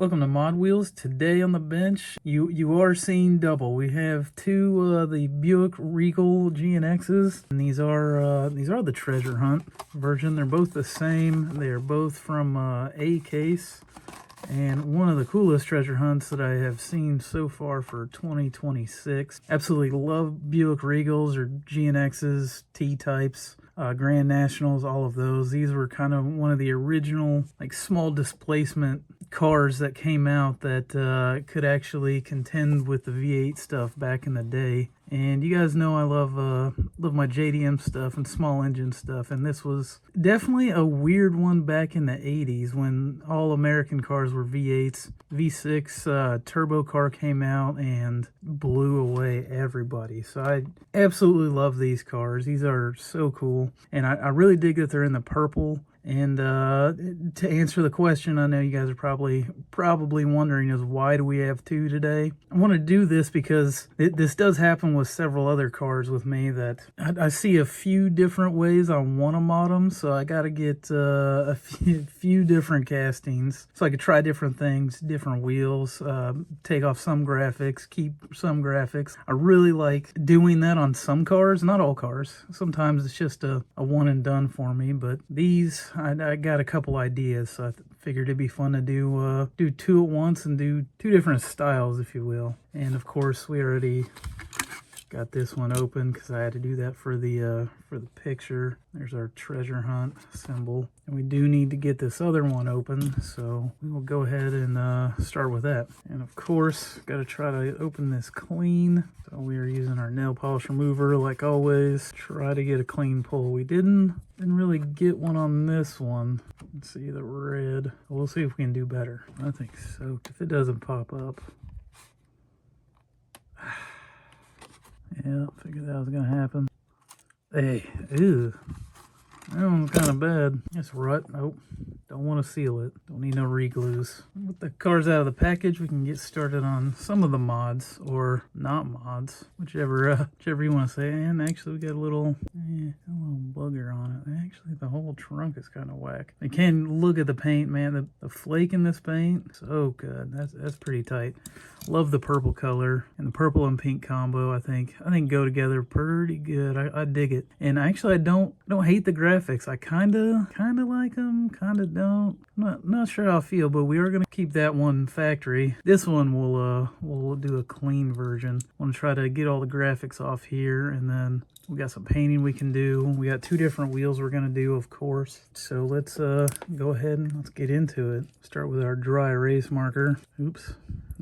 Welcome to Mod Wheels. Today on the bench, you are seeing double. We have two the Buick Regal GNXs, and these are the Treasure Hunt version. They're both the same. They are both from A case, and one of the coolest treasure hunts that I have seen so far for 2026. Absolutely love Buick Regals or GNXs, T-types. Grand Nationals, all of those. These were kind of one of the original like small displacement cars that came out that could actually contend with the V8 stuff back in the day. And you guys know I love my JDM stuff and small engine stuff, and this was definitely a weird one back in the 80s when all American cars were V8s. V6 turbo car came out and blew away everybody. So I absolutely love these cars. These are so cool, and I really dig that they're in the purple. And to answer the question, I know you guys are probably wondering is why do we have two today? I want to do this because this does happen with several other cars with me that I see a few different ways I want to mod them, so I got to get a few different castings so I could try different things, different wheels, take off some graphics, keep some graphics. I really like doing that on some cars, not all cars. Sometimes it's just a one and done for me, but these I got a couple ideas, so I figured it'd be fun to do two at once and do two different styles, if you will. And of course, we already got this one open because I had to do that for the picture. There's our treasure hunt symbol, and we do need to get this other one open, so we will go ahead and start with that. And of course, got to try to open this clean. So we are using our nail polish remover like always. Try to get a clean pull. We didn't really get one on this one. Let's see the red. We'll see if we can do better. I think so. If it doesn't pop up. Yeah, I figured that was gonna happen. Hey, ew. That one's kind of bad. It's rut. Nope. Don't want to seal it. Don't need no re-glues. With the cars out of the package, we can get started on some of the mods, or not mods, whichever you want to say. And actually, we got a little bugger on it. Actually, the whole trunk is kind of whack. You can look at the paint, man. The flake in this paint, so good. That's pretty tight. Love the purple color, and the purple and pink combo. I think go together pretty good. I dig it. And actually, I don't hate the graphics. I kind of like them, kind of don't. Not sure how I feel, but we are gonna keep that one factory. This one we'll do a clean version. I want to try to get all the graphics off here, and then we got some painting we can do. We got two different wheels we're gonna do, of course. So let's go ahead and let's get into it. Start with our dry erase marker. Oops.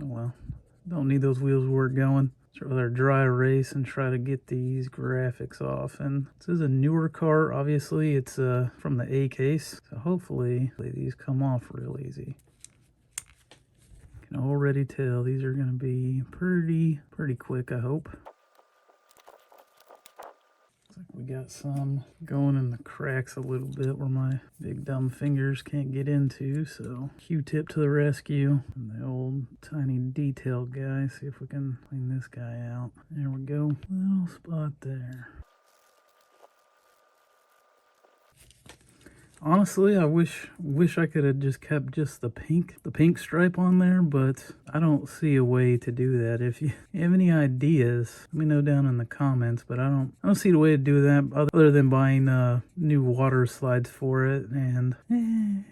Oh well. Don't need those wheels where we're going. Start with our dry erase and try to get these graphics off. And this is a newer car, obviously. It's from the A case, so hopefully these come off real easy. Can already tell these are going to be pretty quick, I hope. We got some going in the cracks a little bit where my big dumb fingers can't get into, so Q-tip to the rescue. And the old tiny detail guy, see if we can clean this guy out. There we go, little spot there. Honestly, I wish I could have just kept just the pink stripe on there, but I don't see a way to do that. If you have any ideas, let me know down in the comments. But I don't see the way to do that other than buying new water slides for it, and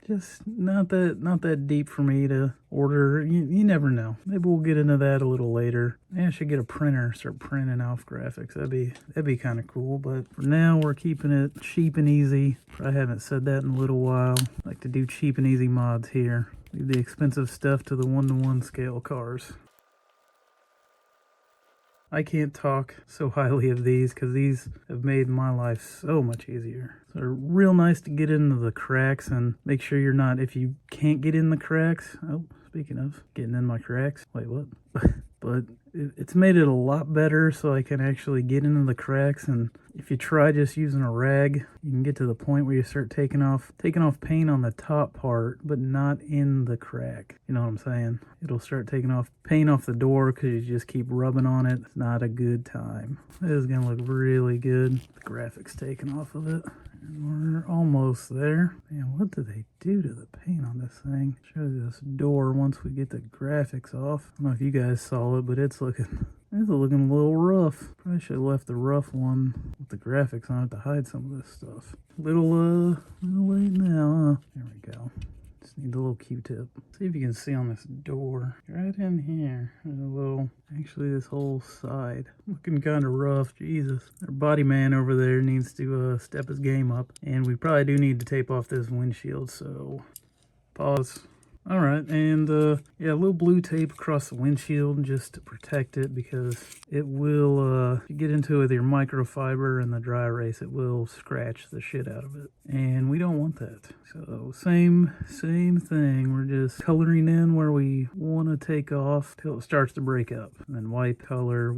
just not that deep for me to order. You never know. Maybe we'll get into that a little later. I should get a printer, start printing off graphics. That'd be kind of cool. But for now, we're keeping it cheap and easy. I haven't said that in a little while. I like to do cheap and easy mods here. Leave the expensive stuff to the 1-to-1 scale cars. I can't talk so highly of these because these have made my life so much easier. So they're real nice to get into the cracks, and make sure you're not, if you can't get in the cracks. Oh, speaking of getting in my cracks. Wait, what? But it's made it a lot better so I can actually get into the cracks. And if you try just using a rag, you can get to the point where you start taking off paint on the top part, but not in the crack. You know what I'm saying? It'll start taking off paint off the door because you just keep rubbing on it. It's not a good time. It is going to look really good. The graphics taken off of it. We're almost there. Man, what do they do to the paint on this thing? Show you this door once we get the graphics off. I don't know if you guys saw it, but it's looking a little rough. Probably should have left the rough one with the graphics on it to hide some of this stuff. Little late now, huh? There we go. Just need a little Q-tip. See if you can see on this door. Right in here. There's a little, actually this whole side. Looking kind of rough, Jesus. Our body man over there needs to step his game up. And we probably do need to tape off this windshield, so pause. All right, and yeah, a little blue tape across the windshield just to protect it, because it will, if you get into it with your microfiber and the dry erase, it will scratch the shit out of it. And we don't want that. So same thing. We're just coloring in where we want to take off till it starts to break up. And then wipe color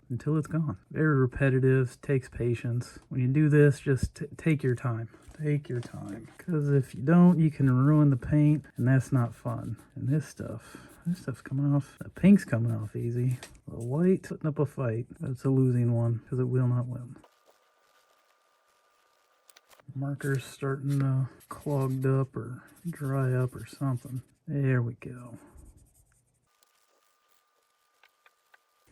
until it's gone. Very repetitive, takes patience. When you do this, just take your time. Take your time, because if you don't, you can ruin the paint, and that's not fun. And this stuff's coming off. The pink's coming off easy. The white, putting up a fight, but it's a losing one, because it will not win. Marker's starting to clogged up or dry up or something. There we go.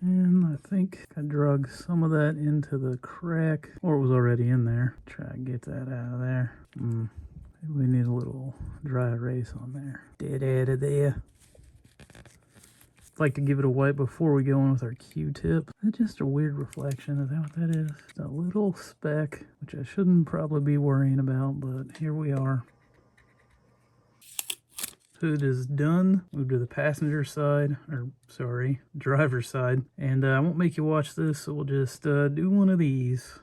And I think I drug some of that into the crack, or it was already in there. Try and get that out of there. Maybe we need a little dry erase on there. Dead out of there. Like to give it a wipe before we go in with our Q-tip. That's just a weird reflection. Is that what that is? Just a little speck, which I shouldn't probably be worrying about, but here we are. Hood is done. Move to the passenger side, or sorry, driver's side. And I won't make you watch this, so we'll just do one of these.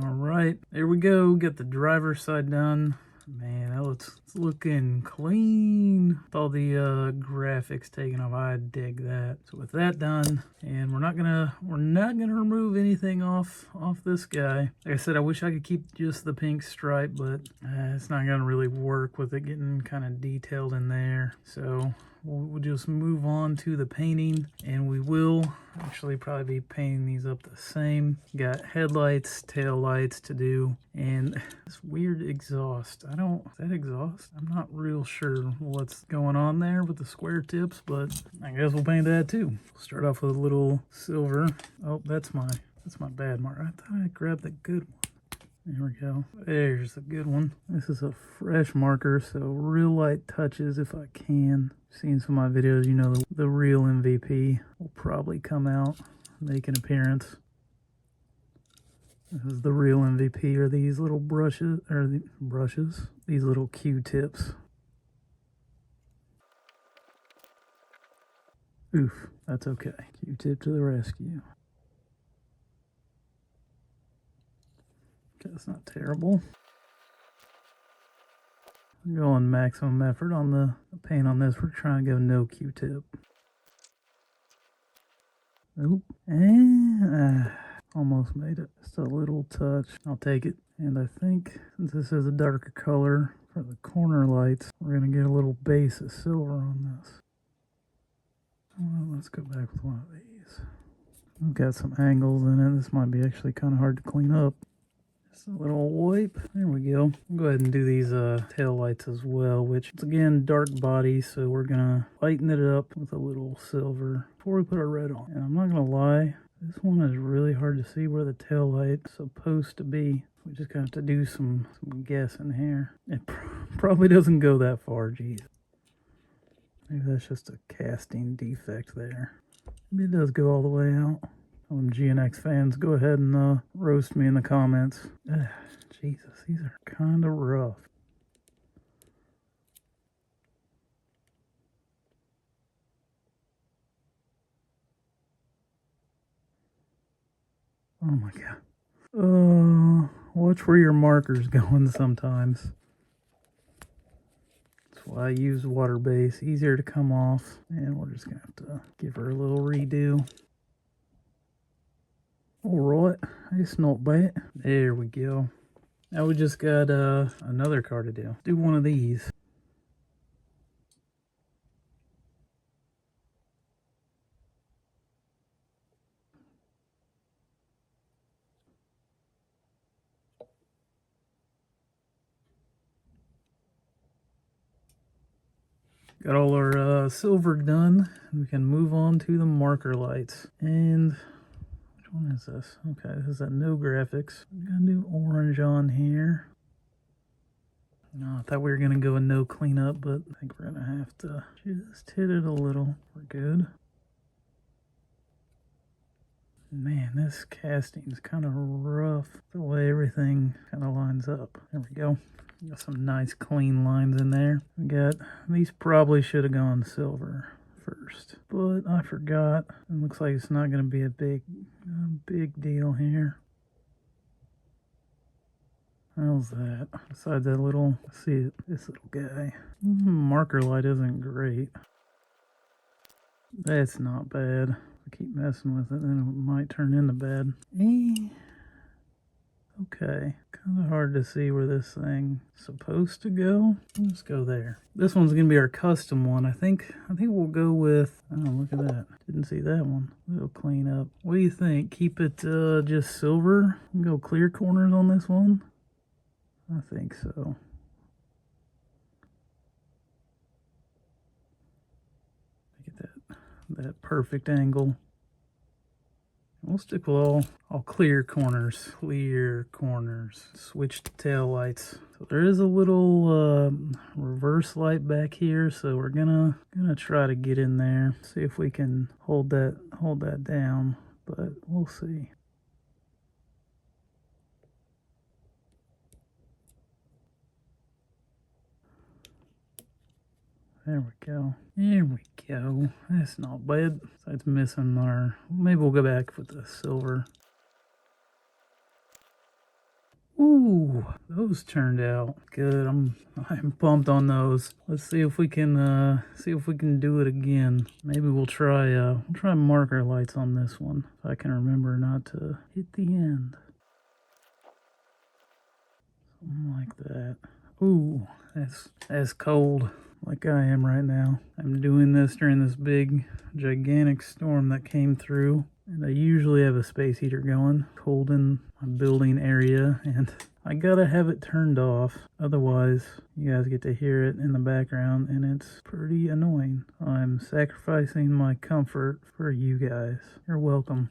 All right, there we go. Get the driver's side done. Man, that looks, it's looking clean. With all the graphics taken off, I dig that. So with that done, and we're not gonna remove anything off this guy. Like I said, I wish I could keep just the pink stripe, but it's not gonna really work with it getting kind of detailed in there. So we'll just move on to the painting, and we will actually probably be painting these up the same. Got headlights, tail lights to do, and this weird exhaust. Is that exhaust? I'm not real sure what's going on there with the square tips, but I guess we'll paint that too. Start off with a little silver. Oh, that's my bad mark. I thought I grabbed the good one. There we go. There's a good one. This is a fresh marker, so real light touches if I can. Seen some of my videos, you know the real MVP will probably come out, make an appearance. This is the real MVP, or these little brushes, these little Q-tips. Oof, that's okay. Q-tip to the rescue. Okay, that's not terrible. I'm going maximum effort on the paint on this. We're trying to go no Q-tip. Oop. And almost made it. Just a little touch. I'll take it. And I think since this is a darker color for the corner lights, we're going to get a little base of silver on this. Well, let's go back with one of these. We've got some angles in it. This might be actually kind of hard to clean up. Just a little wipe. There we go. We'll go ahead and do these tail lights as well, which is again dark body, so we're gonna lighten it up with a little silver before we put our red on. And I'm not gonna lie, this one is really hard to see where the tail light's supposed to be. We just gonna have to do some guessing here. It probably doesn't go that far, geez. Maybe that's just a casting defect there. Maybe it does go all the way out. GNX fans, go ahead and roast me in the comments. Jesus, these are kind of rough. Oh my god. Watch where your marker's going sometimes. That's why I use water base. Easier to come off. And we're just going to have to give her a little redo. Alright, it's not bad. There we go. Now we just got another car to do. Do one of these. Got all our silver done. We can move on to the marker lights. And which one is this? Okay, this is a no graphics. We got a new orange on here. No, I thought we were gonna go a no cleanup, but I think we're gonna have to just hit it a little. We're good. Man, this casting's kind of rough, the way everything kind of lines up. There we go. Got some nice clean lines in there. We got, these probably should have gone silver first, but I forgot. It looks like it's not going to be a big deal here. How's that? Besides that little, see it, this little guy. Marker light isn't great. That's not bad. I keep messing with it, then it might turn into bad. Okay, kind of hard to see where this thing's supposed to go. Let's go there. This one's gonna be our custom one. I think we'll go with, oh, look at that. Didn't see that one. We'll clean up. What do you think? Keep it just silver? Go clear corners on this one? I think so. Get that perfect angle. We'll stick with all clear corners. Clear corners. Switch to tail lights. So there is a little reverse light back here, so we're gonna try to get in there. See if we can hold that down, but we'll see. There we go. There we go. That's not bad. It's missing our... Maybe we'll go back with the silver. Ooh, those turned out good. I'm pumped on those. Let's see if we can do it again. Maybe we'll try marker lights on this one. If I can remember not to hit the end. Something like that. Ooh, that's cold. Like I am right now. I'm doing this during this big, gigantic storm that came through. And I usually have a space heater going, cold in my building area, and I gotta have it turned off. Otherwise, you guys get to hear it in the background, and it's pretty annoying. I'm sacrificing my comfort for you guys. You're welcome.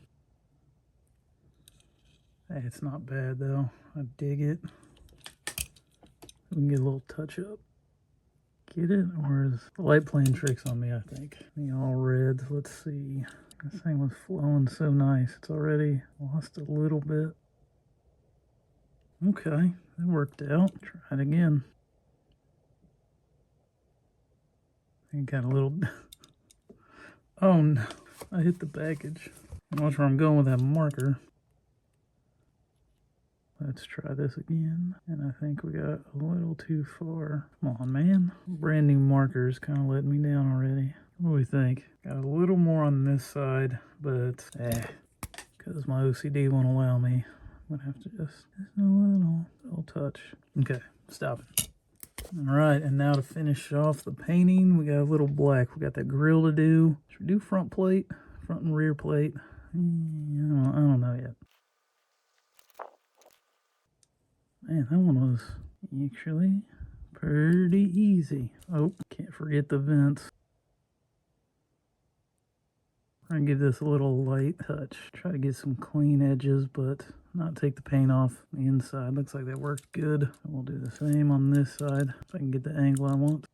Hey, it's not bad though. I dig it. We can get a little touch up. Get it? Or is the light playing tricks on me, I think. The all reds, let's see. This thing was flowing so nice. It's already lost a little bit. Okay, that worked out. Try it again. I got a little... Oh no, I hit the package. Watch where I'm going with that marker. Let's try this again. And I think we got a little too far. Come on, man. Brand new markers kind of letting me down already. What do we think? Got a little more on this side, but because my OCD won't allow me, I'm gonna have to just a little touch. Okay, stop it. All right, and now to finish off the painting, we got a little black. We got the grill to do. Should we do front plate, front and rear plate? I don't know yet. Man, that one was actually pretty easy. Oh, can't forget the vents. I'm gonna give this a little light touch. Try to get some clean edges, but not take the paint off the inside. Looks like that worked good. We'll do the same on this side if I can get the angle I want.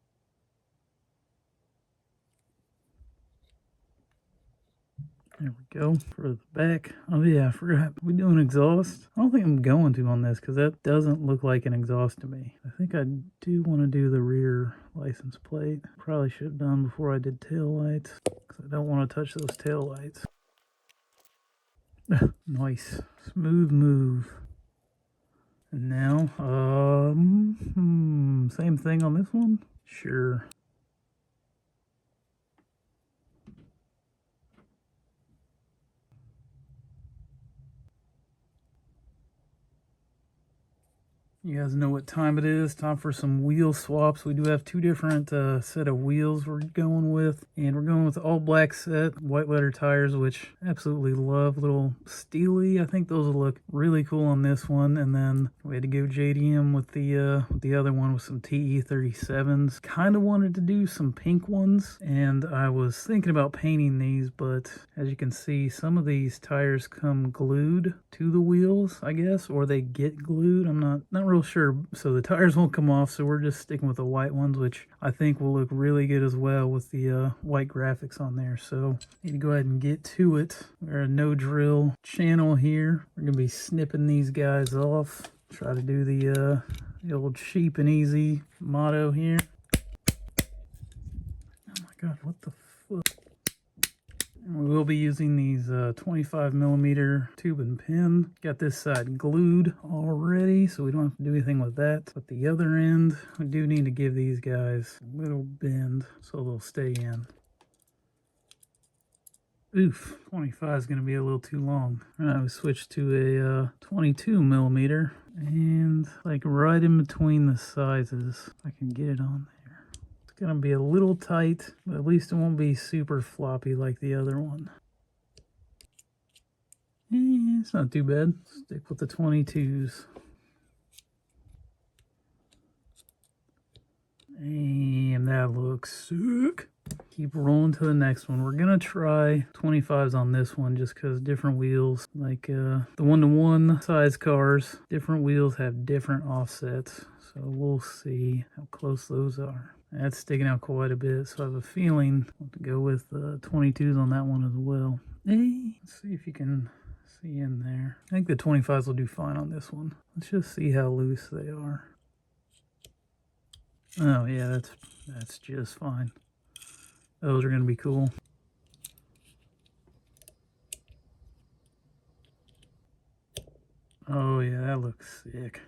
There we go. For the back. Oh yeah, I forgot. We doing exhaust? I don't think I'm going to on this because that doesn't look like an exhaust to me. I think I do want to do the rear license plate. Probably should have done before I did tail lights because I don't want to touch those tail lights. Nice. Smooth move. And now, same thing on this one? Sure. You guys know what time it is. Time for some wheel swaps. We do have two different set of wheels we're going with. And we're going with the all black set, white letter tires, which I absolutely love. Little steely. I think those will look really cool on this one. And then we had to go JDM with the other one with some TE37s. Kind of wanted to do some pink ones. And I was thinking about painting these, but as you can see, some of these tires come glued to the wheels, I guess, or they get glued. I'm not real sure. So the tires won't come off, so we're just sticking with the white ones, which I think will look really good as well with the white graphics on there. So need to go ahead and get to it. We're a no drill channel here. We're gonna be snipping these guys off. Try to do the old cheap and easy motto here. Oh my god, what the fuck? We will be using these 25mm tube and pin. Got this side glued already, so we don't have to do anything with that. But the other end, we do need to give these guys a little bend so they'll stay in. Oof, 25 is going to be a little too long. All right, we switched to a 22mm, and like right in between the sizes, I can get it on there. Gonna be a little tight, but at least it won't be super floppy like the other one. It's not too bad. Stick with the 22s. And that looks sick. Keep rolling to the next one. We're gonna try 25s on this one just because different wheels, like the one-to-one size cars, different wheels have different offsets. So we'll see how close those are. That's sticking out quite a bit, so I have a feeling I'll have to go with 22s on that one as well. Hey, let's see if you can see in there. I think the 25s will do fine on this one. Let's just see how loose they are. Oh yeah, that's just fine. Those are going to be cool. Oh yeah, that looks sick.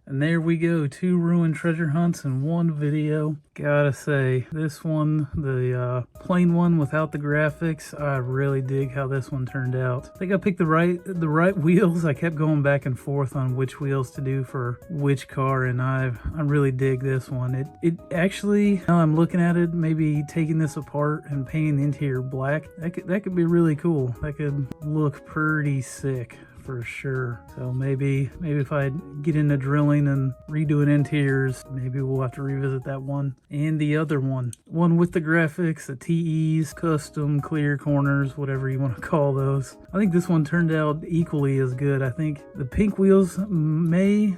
And there we go, 2 ruined treasure hunts in one video. Gotta say, this one, the plain one without the graphics, I really dig how this one turned out. I think I picked the right wheels. I kept going back and forth on which wheels to do for which car, and I really dig this one. It actually, now I'm looking at it, maybe taking this apart and painting the interior black, that could be really cool. That could look pretty sick. For sure. So maybe if I get into drilling and redoing interiors, maybe we'll have to revisit that one. And the other one with the graphics, the TEs, custom, clear corners, whatever you want to call those. I think this one turned out equally as good. I think the pink wheels I may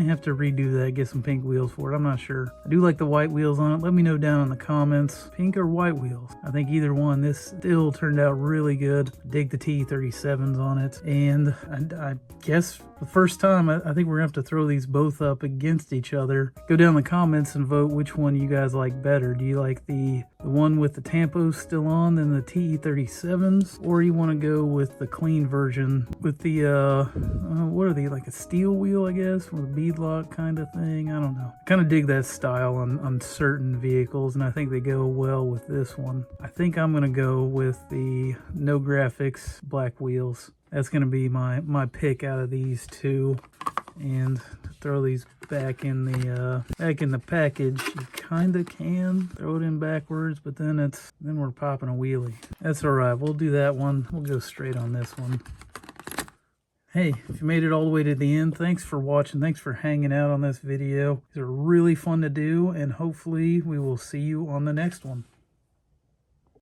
have to redo that, get some pink wheels for it. I'm not sure. I do like the white wheels on it. Let me know down in the comments, pink or white wheels. I think either one. This still turned out really good. Dig the TE37s on it. And I guess the first time, I think we're gonna have to throw these both up against each other. Go down in the comments and vote which one you guys like better. Do you like the one with the tampos still on than the TE37s, or you want to go with the clean version with the what are they, like a steel wheel, I guess, with a beadlock kind of thing? I don't know. I kind of dig that style on certain vehicles, and I think they go well with this one. I think I'm gonna go with the no graphics black wheels. That's going to be my pick out of these two. And to throw these back in the package, you kind of can throw it in backwards, but then we're popping a wheelie. That's all right. We'll do that one. We'll go straight on this one. Hey, if you made it all the way to the end, thanks for watching. Thanks for hanging out on this video. These are really fun to do, and hopefully we will see you on the next one.